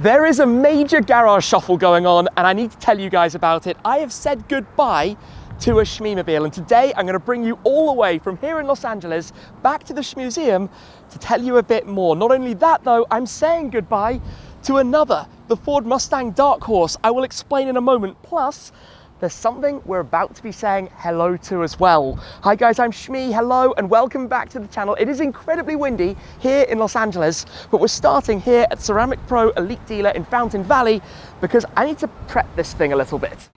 There is a major garage shuffle going on and I need to tell you guys about it. I have said goodbye to a Shmeemobile, and today I'm going to bring you all the way from here in Los Angeles back to the Shmuseum to tell you a bit more. Not only that though, I'm saying goodbye to another, the Ford Mustang Dark Horse. I will explain in a moment. Plus, there's something we're about to be saying hello to as well. Hi guys, I'm Shmee, hello and welcome back to the channel. It is incredibly windy here in Los Angeles, but we're starting here at Ceramic Pro Elite Dealer in Fountain Valley because I need to prep this thing a little bit.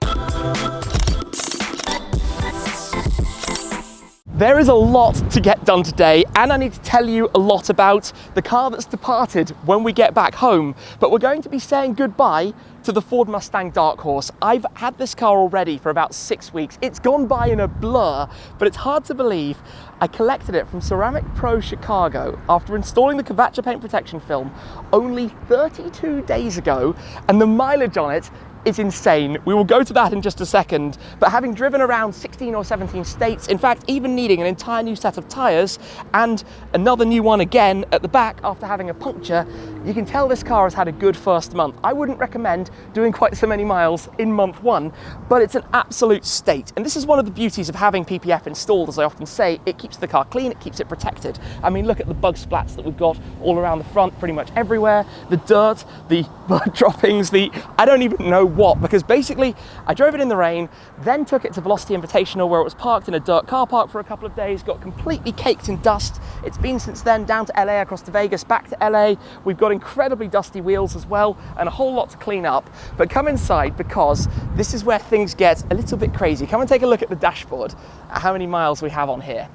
There is a lot to get done today, and I need to tell you a lot about the car that's departed when we get back home. But we're going to be saying goodbye to the Ford Mustang Dark Horse. I've had this car already for about 6 weeks. It's gone by in a blur, but it's hard to believe I collected it from Ceramic Pro Chicago after installing the Kavacha paint protection film only 32 days ago, and the mileage on it is insane. We will go to that in just a second, but having driven around 16 or 17 states, in fact even needing an entire new set of tyres and another new one again at the back after having a puncture, you can tell this car has had a good first month. I wouldn't recommend doing quite so many miles in month one, but it's an absolute state. And this is one of the beauties of having PPF installed, as I often say. It keeps the car clean, it keeps it protected. I mean, look at the bug splats that we've got all around the front, pretty much everywhere, the dirt, the bird droppings, I don't even know what, because basically I drove it in the rain, then took it to Velocity Invitational where it was parked in a dirt car park for a couple of days, got completely caked in dust. It's been since then down to LA, across to Vegas, back to LA. We've got incredibly dusty wheels as well and a whole lot to clean up. But come inside because this is where things get a little bit crazy. Come and take a look at the dashboard, at how many miles we have on here.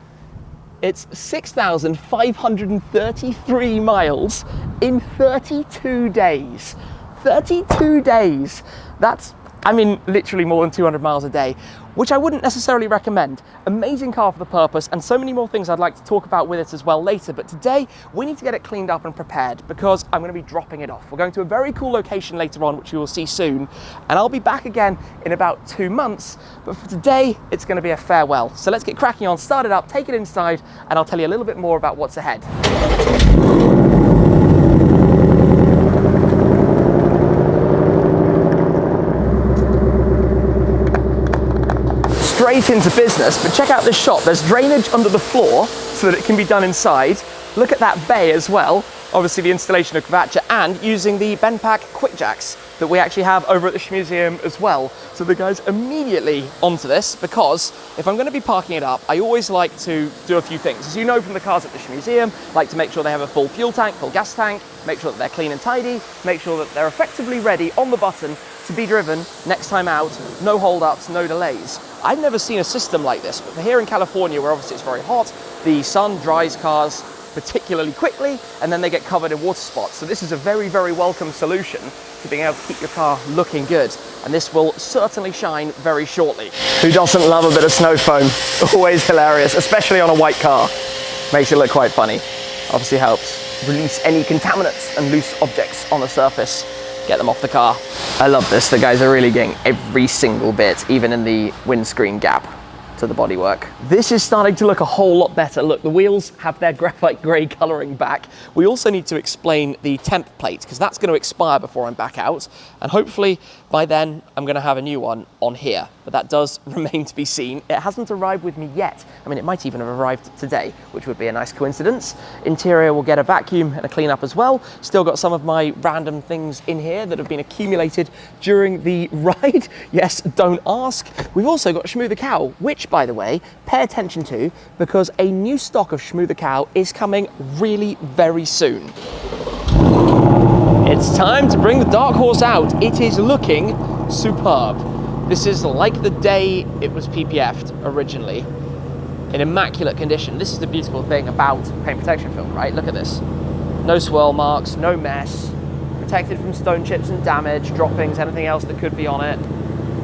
It's 6,533 miles in 32 days. 32 days. That's, I mean, literally more than 200 miles a day, which I wouldn't necessarily recommend. Amazing car for the purpose, and so many more things I'd like to talk about with it as well later, but today we need to get it cleaned up and prepared because I'm going to be dropping it off. We're going to a very cool location later on, which you will see soon, and I'll be back again in about 2 months, but for today it's going to be a farewell. So let's get cracking on, start it up, take it inside, and I'll tell you a little bit more about what's ahead. Straight into business, but check out this shop. There's drainage under the floor so that it can be done inside. Look at that bay as well. Obviously the installation of Kavacha and using the Benpack quick jacks that we actually have over at the Shmuseum as well. So the guys immediately onto this because if I'm going to be parking it up, I always like to do a few things. As you know from the cars at the Shmuseum, like to make sure they have a full fuel tank, full gas tank, make sure that they're clean and tidy, make sure that they're effectively ready on the button to be driven next time out, no hold-ups, no delays. I've never seen a system like this, but for here in California, where obviously it's very hot, the sun dries cars particularly quickly, and then they get covered in water spots. So this is a very, very welcome solution to being able to keep your car looking good. And this will certainly shine very shortly. Who doesn't love a bit of snow foam? Always hilarious, especially on a white car. Makes it look quite funny. Obviously helps release any contaminants and loose objects on the surface. Get them off the car. I love this. The guys are really getting every single bit, even in the windscreen gap, to the bodywork. This is starting to look a whole lot better. Look, the wheels have their graphite grey colouring back. We also need to explain the temp plate because that's going to expire before I'm back out, and hopefully by then I'm going to have a new one on here, but that does remain to be seen. It hasn't arrived with me yet. I mean, it might even have arrived today, which would be a nice coincidence. Interior will get a vacuum and a clean up as well. Still got some of my random things in here that have been accumulated during the ride. Yes, don't ask. We've also got Shmoo the Cow, which, by the way, pay attention to because a new stock of Shmoo the Cow is coming really very soon. It's time to bring the Dark Horse out. It is looking superb. This is like the day it was PPF'd originally, in immaculate condition. This is the beautiful thing about paint protection film, right? Look at this. No swirl marks, no mess, protected from stone chips and damage, droppings, anything else that could be on it,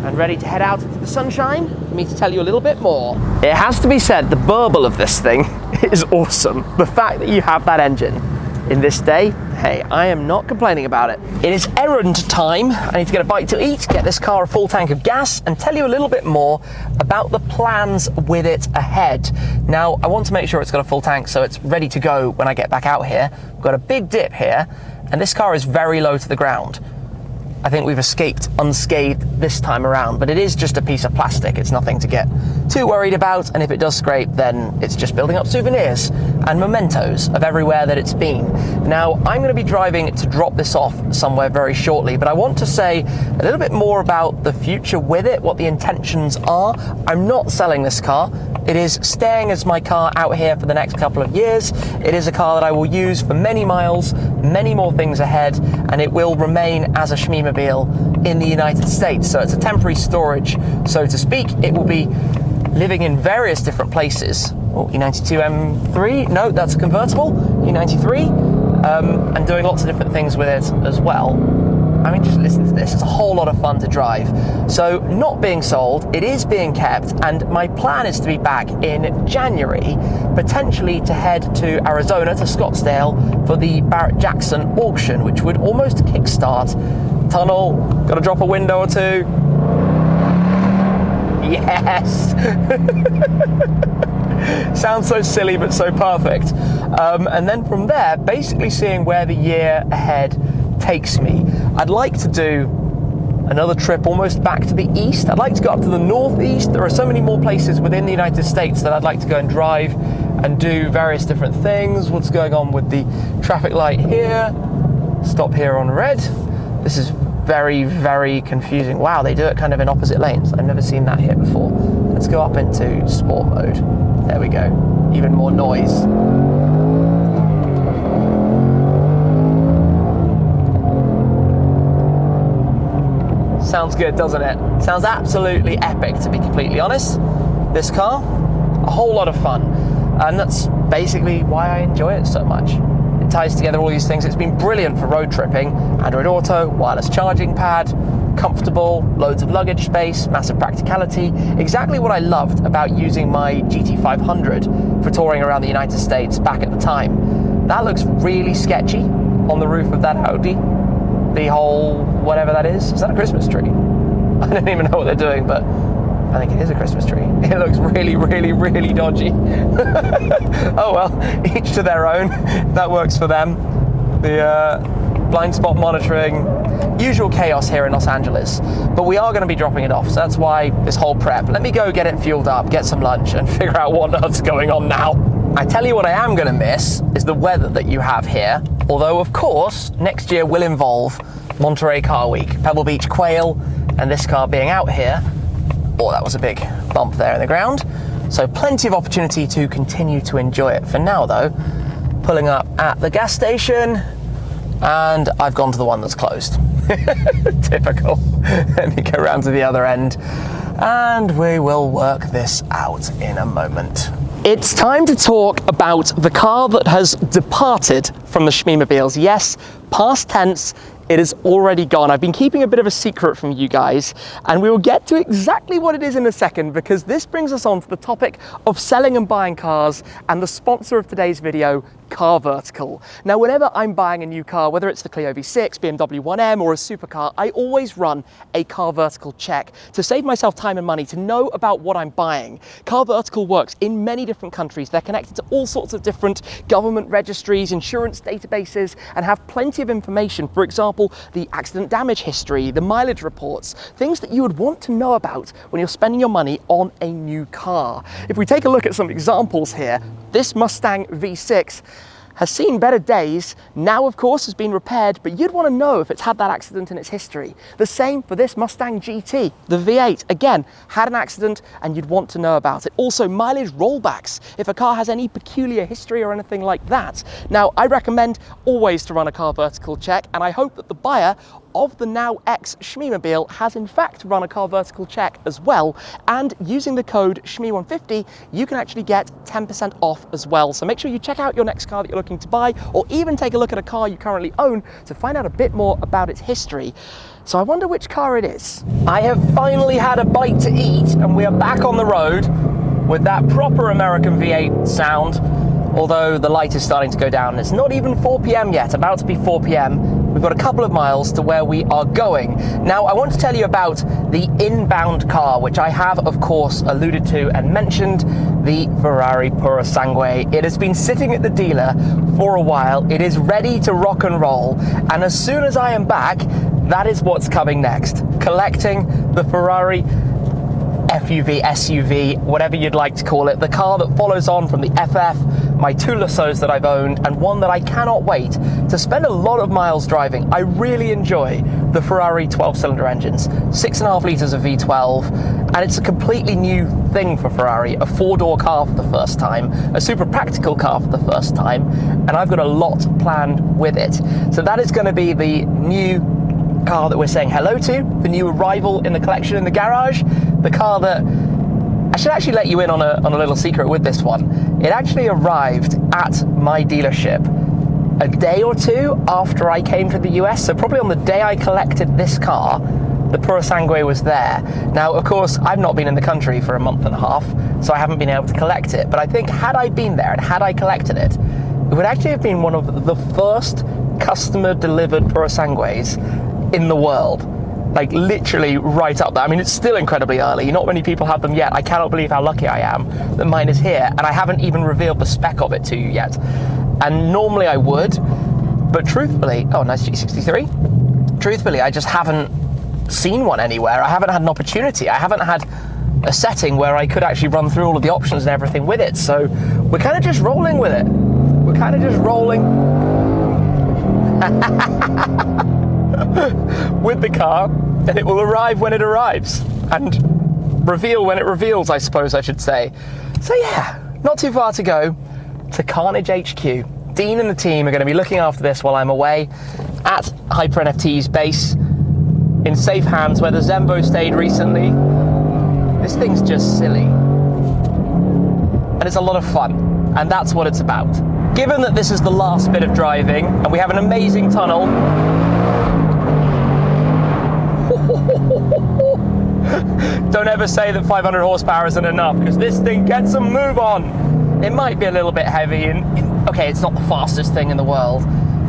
and ready to head out into the sunshine for me to tell you a little bit more. It has to be said, the burble of this thing is awesome. The fact that you have that engine in this day, hey, I am not complaining about it. It is errand time. I need to get a bite to eat, get this car a full tank of gas, and tell you a little bit more about the plans with it ahead. Now, I want to make sure it's got a full tank so it's ready to go when I get back out here. We've got a big dip here, and this car is very low to the ground. I think we've escaped unscathed this time around, but it is just a piece of plastic. It's nothing to get too worried about, and if it does scrape, then it's just building up souvenirs and mementos of everywhere that it's been. Now, I'm going to be driving to drop this off somewhere very shortly, but I want to say a little bit more about the future with it, what the intentions are. I'm not selling this car. It is staying as my car out here for the next couple of years. It is a car that I will use for many miles, many more things ahead, and it will remain as a Shmeemobile in the United States. So it's a temporary storage, so to speak. It will be living in various different places. Oh, E92 M3, no, that's a convertible, E93, and doing lots of different things with it as well. I mean, just listen to this, it's a whole lot of fun to drive. So, not being sold, it is being kept, and my plan is to be back in January, potentially to head to Arizona, to Scottsdale, for the Barrett-Jackson auction, which would almost kickstart. Tunnel, gotta drop a window or two. Yes! Sounds so silly, but so perfect. And then from there, basically seeing where the year ahead takes me. I'd like to do another trip almost back to the east. I'd like to go up to the northeast. There are so many more places within the United States that I'd like to go and drive and do various different things. What's going on with the traffic light here? Stop here on red. This is very, very confusing. Wow, they do it kind of in opposite lanes. I've never seen that here before. Let's go up into sport mode. There we go. Even more noise. Sounds good, doesn't it? Sounds absolutely epic, to be completely honest. This car, a whole lot of fun. And that's basically why I enjoy it so much. It ties together all these things. It's been brilliant for road tripping. Android Auto, wireless charging pad, comfortable, loads of luggage space, massive practicality. Exactly what I loved about using my GT500 for touring around the United States back at the time. That looks really sketchy on the roof of that Audi. The whole, whatever that is that a Christmas tree? I don't even know what they're doing, but I think it is a Christmas tree. It looks really, really, really dodgy. Oh well, each to their own. That works for them. The blind spot monitoring, usual chaos here in Los Angeles. But we are going to be dropping it off, so that's why this whole prep. Let me go get it fueled up, get some lunch, and figure out what on earth's going on now. I tell you what I am going to miss is the weather that you have here. Although, of course, next year will involve Monterey Car Week, Pebble Beach Quail, and this car being out here. Oh, that was a big bump there in the ground. So plenty of opportunity to continue to enjoy it. For now, though, pulling up at the gas station, and I've gone to the one that's closed. Typical. Let me go around to the other end, and we will work this out in a moment. It's time to talk about the car that has departed from the Shmeemobiles. Yes, past tense, it is already gone. I've been keeping a bit of a secret from you guys, and we will get to exactly what it is in a second, because this brings us on to the topic of selling and buying cars and the sponsor of today's video, Car Vertical. Now, whenever I'm buying a new car, whether it's the Clio V6, BMW 1M, or a supercar, I always run a Car Vertical check to save myself time and money, to know about what I'm buying. Car Vertical works in many different countries. They're connected to all sorts of different government registries, insurance databases, and have plenty of information. For example, the accident damage history, the mileage reports, things that you would want to know about when you're spending your money on a new car. If we take a look at some examples here, this Mustang V6 has seen better days, now of course has been repaired, but you'd want to know if it's had that accident in its history. The same for this Mustang GT. The V8, again, had an accident and you'd want to know about it. Also, mileage rollbacks, if a car has any peculiar history or anything like that. Now, I recommend always to run a Car Vertical check, and I hope that the buyer of the now ex-Shmeemobile has in fact run a Car Vertical check as well, and using the code SHME150 you can actually get 10% off as well. So make sure you check out your next car that you're looking to buy, or even take a look at a car you currently own to find out a bit more about its history. So I wonder which car it is. I have finally had a bite to eat, and we are back on the road with that proper American V8 sound, although the light is starting to go down. It's not even 4 p.m. yet, about to be 4 p.m. We've got a couple of miles to where we are going. Now, I want to tell you about the inbound car, which I have, of course, alluded to and mentioned. the Ferrari Purosangue. It has been sitting at the dealer for a while. It is ready to rock and roll. And as soon as I am back, that is what's coming next. Collecting the Ferrari FUV, SUV, whatever you'd like to call it, the car that follows on from the FF, my two Lassos that I've owned, and one that I cannot wait to spend a lot of miles driving. I really enjoy the Ferrari 12-cylinder engines, 6.5 litres of V12, and it's a completely new thing for Ferrari, a four-door car for the first time, a super practical car for the first time, and I've got a lot planned with it. So that is going to be the new car that we're saying hello to, the new arrival in the collection in the garage, the car that I should actually let you in on a little secret with this one. It actually arrived at my dealership a day or two after I came to the US, so probably on the day I collected this car, the Purosangue was there. Now, of course, I've not been in the country for a month and a half, so I haven't been able to collect it, but I think had I been there and had I collected it, it would actually have been one of the first customer-delivered Purosangues in the world. Like literally right up there. I mean, it's still incredibly early. Not many people have them yet. I cannot believe how lucky I am that mine is here, and I haven't even revealed the spec of it to you yet. And normally I would, but truthfully, oh, nice G63. Truthfully, I just haven't seen one anywhere. I haven't had an opportunity. I haven't had a setting where I could actually run through all of the options and everything with it. So we're kind of just rolling with it. We're kind of just rolling with the car, and it will arrive when it arrives and reveal when it reveals, I suppose I should say. So yeah, not too far to go to Karnage HQ. Dean and the team are going to be looking after this while I'm away at HyperNFT's base in safe hands where the Zembo stayed recently. This thing's just silly, and it's a lot of fun, and that's what it's about. Given that this is the last bit of driving and we have an amazing tunnel, don't ever say that 500 horsepower isn't enough, because this thing gets a move on. It might be a little bit heavy, and okay, it's not the fastest thing in the world,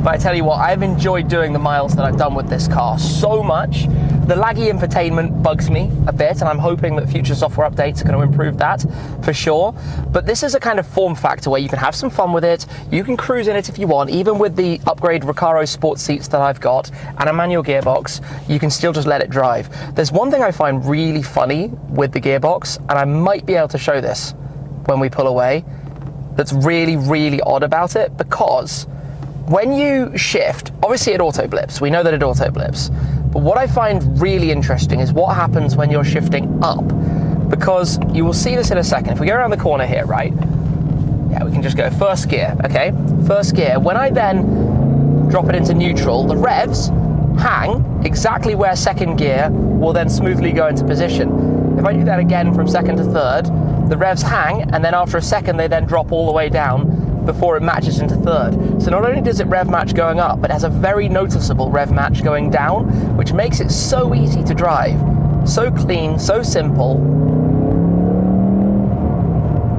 but I tell you what, I've enjoyed doing the miles that I've done with this car so much. The laggy infotainment bugs me a bit, and I'm hoping that future software updates are going to improve that for sure. But this is a kind of form factor where you can have some fun with it. You can cruise in it if you want, even with the upgrade Recaro sports seats that I've got and a manual gearbox. You can still just let it drive. There's one thing I find really funny with the gearbox, and I might be able to show this when we pull away, that's really, really odd about it, because when you shift, obviously it auto blips. We know that it auto blips. But what I find really interesting is what happens when you're shifting up, because you will see this in a second. If we go around the corner here, right? Yeah, we can just go first gear, okay? First gear. When I then drop it into neutral, the revs hang exactly where second gear will then smoothly go into position. If I do that again from second to third, the revs hang, and then after a second they then drop all the way down before it matches into third. So not only does it rev match going up, but it has a very noticeable rev match going down, which makes it so easy to drive. So clean, so simple.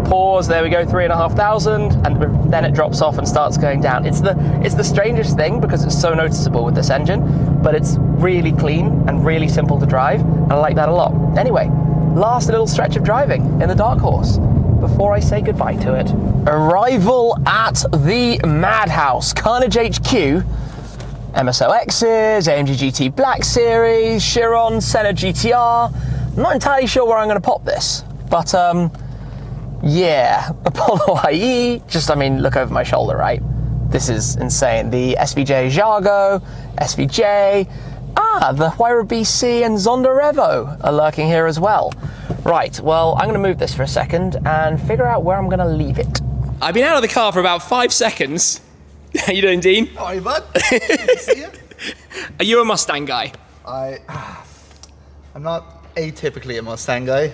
Pause, there we go, 3,500, and then it drops off and starts going down. It's the strangest thing because it's so noticeable with this engine, but it's really clean and really simple to drive, and I like that a lot. Anyway, last little stretch of driving in the Dark Horse before I say goodbye to it. Arrival at the Madhouse, Karnage HQ. MSOXs, AMG GT Black Series, Chiron, Senna GTR. I'm not entirely sure where I'm going to pop this, but yeah, Apollo IE. Just, I mean, look over my shoulder, right? This is insane. The SVJ Jargo, SVJ. The Huayra BC and Zonda Revo are lurking here as well. Right, well, I'm going to move this for a second and figure out where I'm going to leave it. I've been out of the car for about 5 seconds. How you doing, Dean? How are you, bud? Good to see you. Are you a Mustang guy? I'm not atypically a Mustang guy.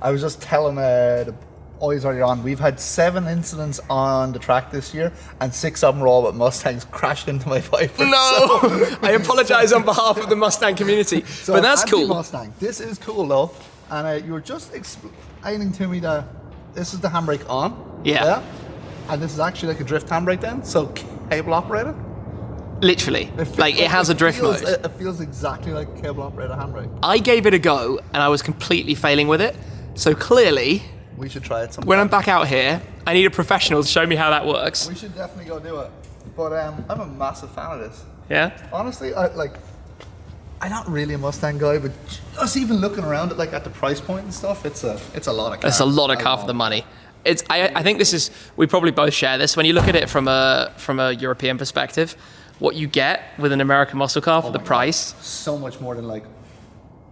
I was just telling the boys earlier on, we've had 7 incidents on the track this year, and 6 of them were all with Mustangs crashed into my Viper. No! So, I apologise on behalf of the Mustang community, so but that's cool. Mustang. This is cool though, and you were just explaining to me that this is the handbrake on. Yeah. And this is actually like a drift handbrake then, so cable operated? Literally. Like it has a drift mode. It feels exactly like a cable operated handbrake. I gave it a go and I was completely failing with it, so clearly We should try it sometime. When I'm back out here, I need a professional to show me how that works. We should definitely go do it. But I'm a massive fan of this. Yeah? Honestly, I'm not really a Mustang guy, but just even looking around at the price point and stuff, it's a lot of car. It's a lot of car for the money. I think this is, we probably both share this. When you look at it from a European perspective, what you get with an American muscle car for the price. So much more than I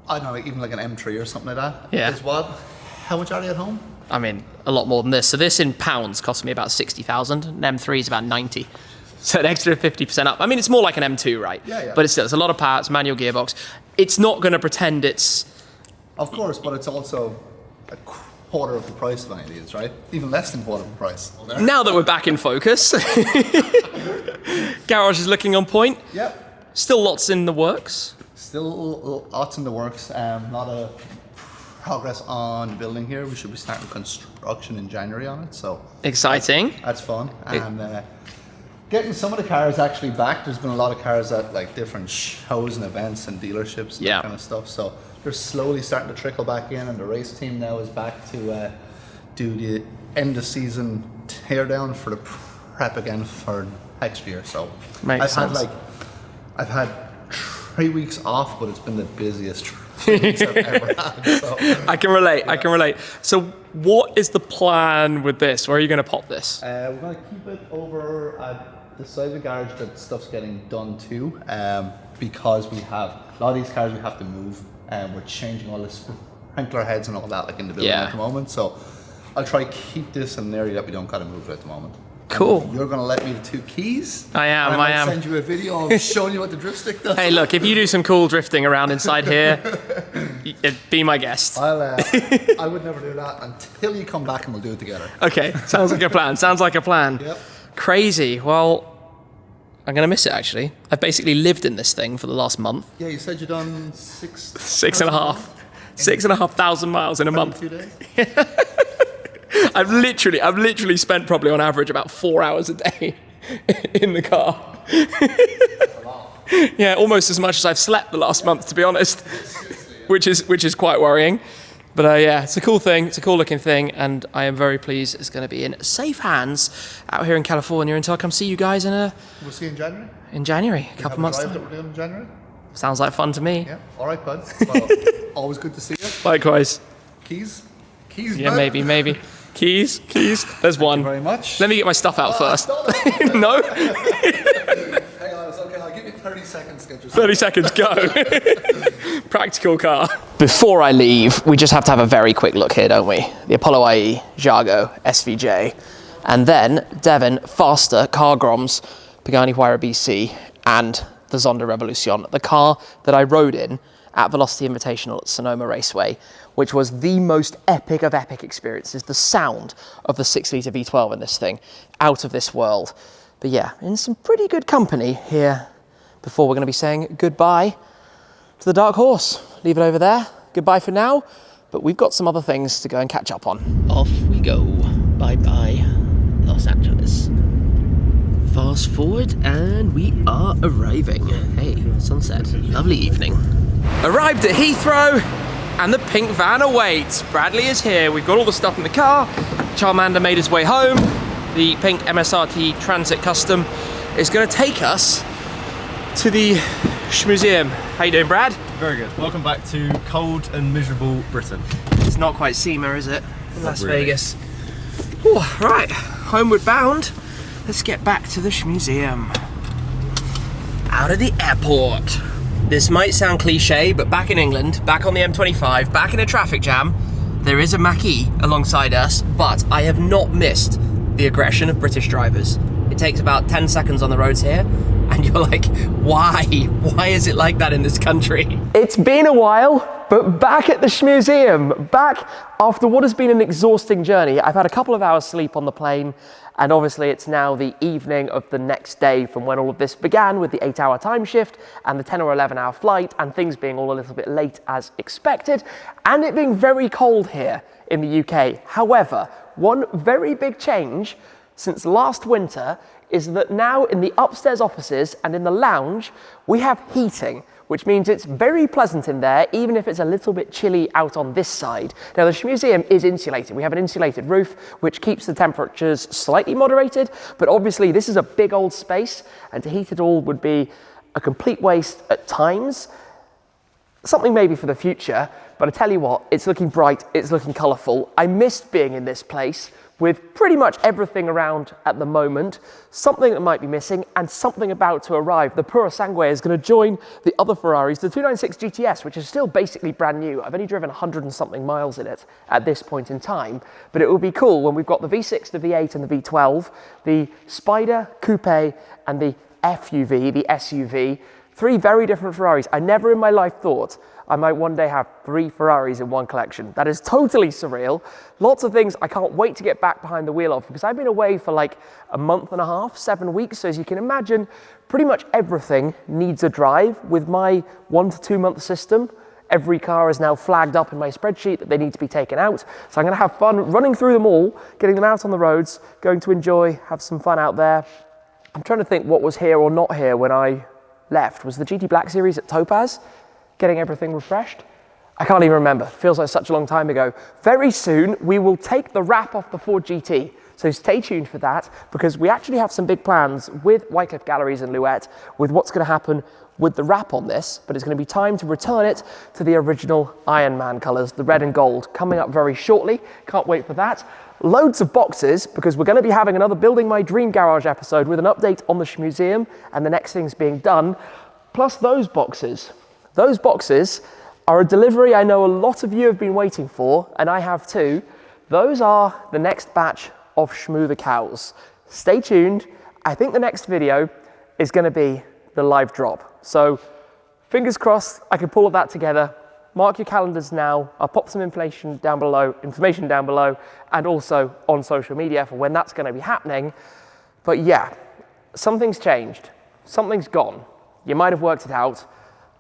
don't know, even like an M3 or something like that. Yeah. Is what? How much are they at home? I mean, a lot more than this. So this in pounds cost me about 60,000. An M3 is about 90. So an extra 50% up. I mean, it's more like an M2, right? Yeah. But it's a lot of parts, manual gearbox. It's not going to pretend it's... Of course, but it's also a quarter of the price of any of these, right? Even less than quarter of the price. Now that we're back in focus. Garage is looking on point. Yep. Still lots in the works. Still lots in the works. A lot of progress on building here. We should be starting construction in January on it, so exciting. That's fun. And getting some of the cars actually back. There's been a lot of cars at different shows and events and dealerships and that kind of stuff. So they're slowly starting to trickle back in, and the race team now is back to do the end of season teardown for the prep again for next year. So Makes sense. I've had 3 weeks off, but it's been the busiest 3 weeks I've ever had. So. I can relate. So what is the plan with this? Where are you going to pop this? We're going to keep it over at the side of the garage that stuff's getting done to, because we have a lot of these cars we have to move, and we're changing all the sprinkler heads and all that in the building at the moment. So I'll try to keep this in an area that we don't got to move at the moment. Cool. And you're going to let me the 2 keys. I am. And I send you a video of showing you what the drift stick does. Hey, look, if you do some cool drifting around inside here, be my guest. I would never do that until you come back and we'll do it together. Okay, sounds like a plan. Yep. Crazy. Well, I'm going to miss it, actually. I've basically lived in this thing for the last month. Yeah, you said you've done 6,500 miles in a month. 2 days? I've literally spent probably on average about 4 hours a day in the car. That's a lot. Yeah, almost as much as I've slept the last month, to be honest, which is quite worrying. But yeah, it's a cool thing. It's a cool looking thing, and I am very pleased it's going to be in safe hands out here in California until I come see you guys We'll see you in January. In January, a couple months time. That we're doing in January. Sounds like fun to me. Yeah. All right, bud. Well, always good to see you. Likewise. Keys. Yeah, bud. maybe. Keys. There's one. Thank you very much. Let me get my stuff out first. No? Hang on, it's okay. I'll give you 30 seconds. 30 seconds, go. Practical car. Before I leave, we just have to have a very quick look here, don't we? The Apollo IE, Jago, SVJ, and then Devon, Faster, Car Groms, Pagani Huayra BC, and the Zonda Revolution, the car that I rode in at Velocity Invitational at Sonoma Raceway, which was the most epic of epic experiences. The sound of the 6-litre V12 in this thing, out of this world. But yeah, in some pretty good company here before we're going to be saying goodbye to the Dark Horse. Leave it over there. Goodbye for now, but we've got some other things to go and catch up on. Off we go. Bye-bye, Los Angeles. Fast forward and we are arriving. Hey, sunset, lovely evening. Arrived at Heathrow and the pink van awaits. Bradley is here. We've got all the stuff in the car. Charmander made his way home. The pink MSRT Transit Custom is going to take us to the Shmuseum. How you doing, Brad? Very good. Welcome back to cold and miserable Britain. It's not quite SEMA, is it? Las really. Vegas. Ooh, right, homeward bound. Let's get back to the Shmuseum. Out of the airport. This might sound cliche, but back in England, back on the M25, back in a traffic jam, there is a Mackie alongside us, but I have not missed the aggression of British drivers. It takes about 10 seconds on the roads here, and you're like, why? Why is it like that in this country? It's been a while, but back at the Shmuseum, back after what has been an exhausting journey. I've had a couple of hours sleep on the plane, and obviously it's now the evening of the next day from when all of this began with the 8-hour time shift and the 10 or 11-hour flight and things being all a little bit late as expected, and it being very cold here in the UK. However, one very big change since last winter is that now in the upstairs offices and in the lounge, we have heating, which means it's very pleasant in there, even if it's a little bit chilly out on this side. Now, the Shmuseum is insulated. We have an insulated roof, which keeps the temperatures slightly moderated, but obviously this is a big old space, and to heat it all would be a complete waste at times. Something maybe for the future, but I tell you what, it's looking bright, it's looking colourful. I missed being in this place with pretty much everything around at the moment, something that might be missing and something about to arrive. The Purosangue is going to join the other Ferraris, the 296 GTS, which is still basically brand new. I've only driven 100 and something miles in it at this point in time, but it will be cool when we've got the V6, the V8 and the V12, the Spider, Coupe and the FUV, the SUV, 3 very different Ferraris. I never in my life thought I might one day have 3 Ferraris in one collection. That is totally surreal. Lots of things I can't wait to get back behind the wheel of, because I've been away for like a month and a half, 7 weeks. So as you can imagine, pretty much everything needs a drive. With my 1 to 2 month system, every car is now flagged up in my spreadsheet that they need to be taken out. So I'm gonna have fun running through them all, getting them out on the roads, going to enjoy, have some fun out there. I'm trying to think what was here or not here when I left. Was the GT Black Series at Topaz? Getting everything refreshed? I can't even remember. Feels like such a long time ago. Very soon, we will take the wrap off the Ford GT. So stay tuned for that, because we actually have some big plans with Whitecliffe Galleries and Louette with what's going to happen with the wrap on this, but it's going to be time to return it to the original Iron Man colours, the red and gold, coming up very shortly. Can't wait for that. Loads of boxes, because we're going to be having another Building My Dream Garage episode with an update on the Shmuseum and the next things being done, plus those boxes. Those boxes are a delivery I know a lot of you have been waiting for, and I have too. Those are the next batch of Shmoo the Cows. Stay tuned. I think the next video is going to be the live drop. So fingers crossed I can pull all that together. Mark your calendars now. I'll pop some information down below, and also on social media for when that's going to be happening. But yeah, something's changed. Something's gone. You might have worked it out.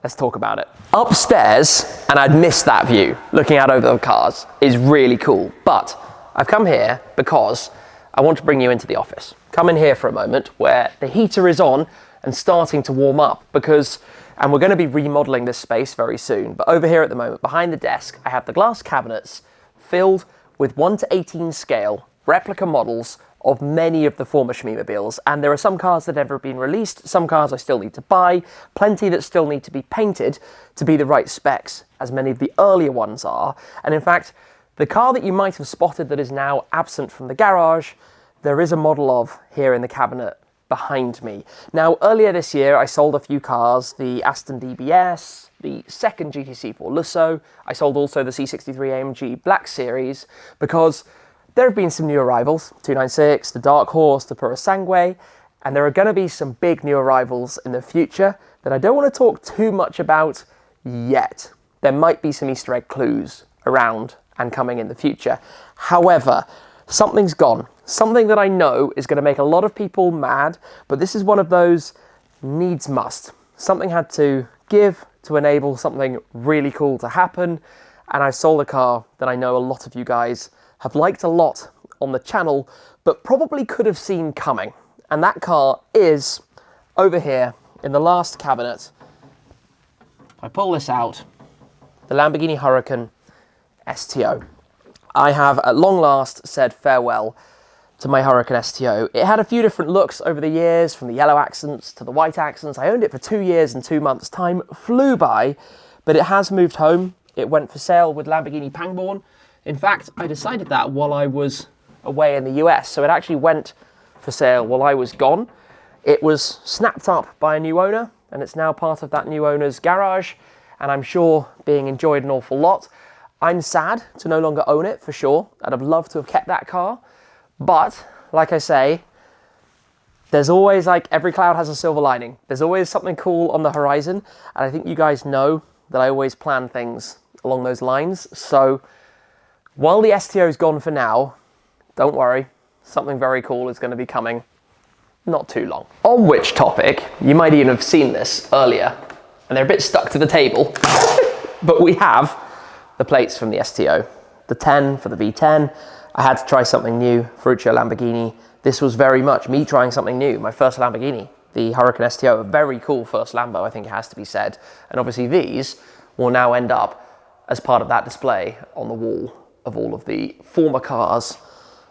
Let's talk about it. Upstairs, and I'd missed that view, looking out over the cars, is really cool. But I've come here because I want to bring you into the office. Come in here for a moment where the heater is on and starting to warm up, and we're going to be remodeling this space very soon. But over here at the moment, behind the desk, I have the glass cabinets filled with 1:18 scale replica models of many of the former Shmeemobiles, and there are some cars that have never been released, some cars I still need to buy, plenty that still need to be painted to be the right specs, as many of the earlier ones are. And in fact, the car that you might have spotted that is now absent from the garage, there is a model of here in the cabinet behind me. Now, earlier this year, I sold a few cars, the Aston DBS, the second GTC4 Lusso. I sold also the C63 AMG Black Series, because there have been some new arrivals, 296, the Dark Horse, the Purosangue, and there are going to be some big new arrivals in the future that I don't want to talk too much about yet. There might be some Easter egg clues around and coming in the future. However, something's gone. Something that I know is going to make a lot of people mad, but this is one of those needs must. Something had to give to enable something really cool to happen, and I sold a car that I know a lot of you guys have liked a lot on the channel, but probably could have seen coming. And that car is over here in the last cabinet. If I pull this out, the Lamborghini Huracan STO. I have at long last said farewell to my Huracan STO. It had a few different looks over the years, from the yellow accents to the white accents. I owned it for 2 years and 2 months. Time flew by, but it has moved home. It went for sale with Lamborghini Pangborn. In fact, I decided that while I was away in the US, so it actually went for sale while I was gone. It was snapped up by a new owner, and it's now part of that new owner's garage, and I'm sure being enjoyed an awful lot. I'm sad to no longer own it, for sure. I'd have loved to have kept that car, but like I say, there's always, like, every cloud has a silver lining. There's always something cool on the horizon, and I think you guys know that I always plan things along those lines. So while the STO's gone for now, don't worry, something very cool is going to be coming not too long. On which topic, you might even have seen this earlier, and they're a bit stuck to the table, but we have the plates from the STO. The 10 for the V10. I had to try something new, Ferruccio Lamborghini, this was very much me trying something new. My first Lamborghini, the Huracan STO, a very cool first Lambo, I think it has to be said. And obviously these will now end up as part of that display on the wall of all of the former cars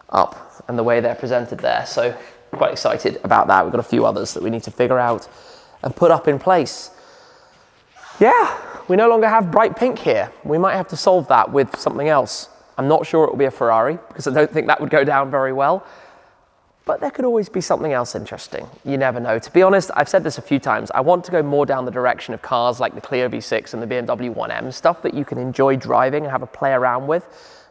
up and the way they're presented there. So quite excited about that. We've got a few others that we need to figure out and put up in place. Yeah, we no longer have bright pink here. We might have to solve that with something else. I'm not sure it will be a Ferrari because I don't think that would go down very well. But there could always be something else interesting. You never know. To be honest, I've said this a few times. I want to go more down the direction of cars like the Clio V6 and the BMW 1M, stuff that you can enjoy driving and have a play around with.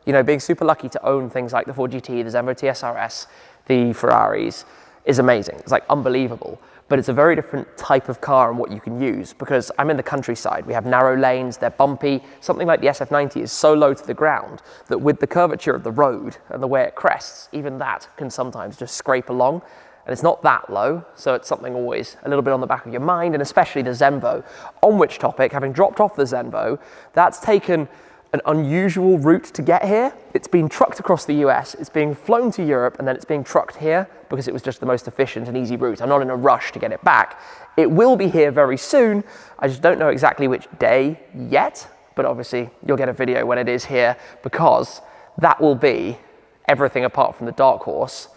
You know, being super lucky to own things like the Ford GT, the Zenvo TSRS, the Ferraris is amazing. It's like unbelievable. But it's a very different type of car and what you can use, because I'm in the countryside. We have narrow lanes, they're bumpy. Something like the SF90 is so low to the ground that with the curvature of the road and the way it crests, even that can sometimes just scrape along. And it's not that low, so it's something always a little bit on the back of your mind, and especially the Zenvo. On which topic, having dropped off the Zenvo, that's taken an unusual route to get here. It's been trucked across the US, it's being flown to Europe, and then it's being trucked here because it was just the most efficient and easy route. I'm not in a rush to get it back. It will be here very soon. I just don't know exactly which day yet, but obviously you'll get a video when it is here, because that will be everything apart from the Dark Horse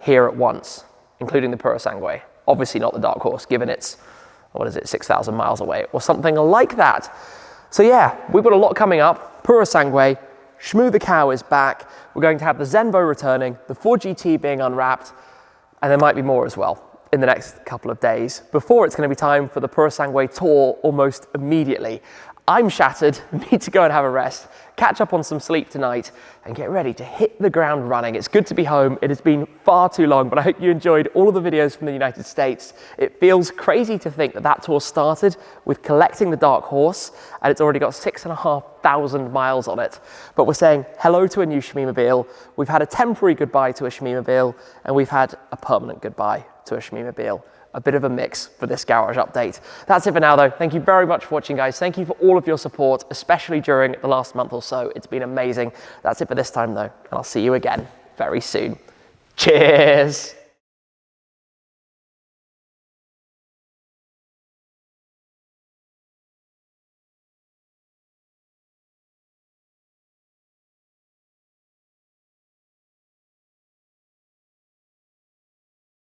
here at once, including the Purosangue. Obviously not the Dark Horse, given it's, what is it, 6,000 miles away or something like that. So yeah, we've got a lot coming up. Purosangue, Shmoo the Cow is back. We're going to have the Zenvo returning, the Ford GT being unwrapped, and there might be more as well in the next couple of days before it's going to be time for the Purosangue tour almost immediately. I'm shattered, need to go and have a rest, catch up on some sleep tonight, and get ready to hit the ground running. It's good to be home. It has been far too long, but I hope you enjoyed all of the videos from the United States. It feels crazy to think that that tour started with collecting the Dark Horse, and it's already got 6,500 miles on it. But we're saying hello to a new Shmeemobile. We've had a temporary goodbye to a Shmeemobile, and we've had a permanent goodbye to a Shmeemobile. A bit of a mix for this garage update. That's it for now though. Thank you very much for watching, guys. Thank you for all of your support, especially during the last month or so. It's been amazing. That's it for this time though, and I'll see you again very soon. Cheers.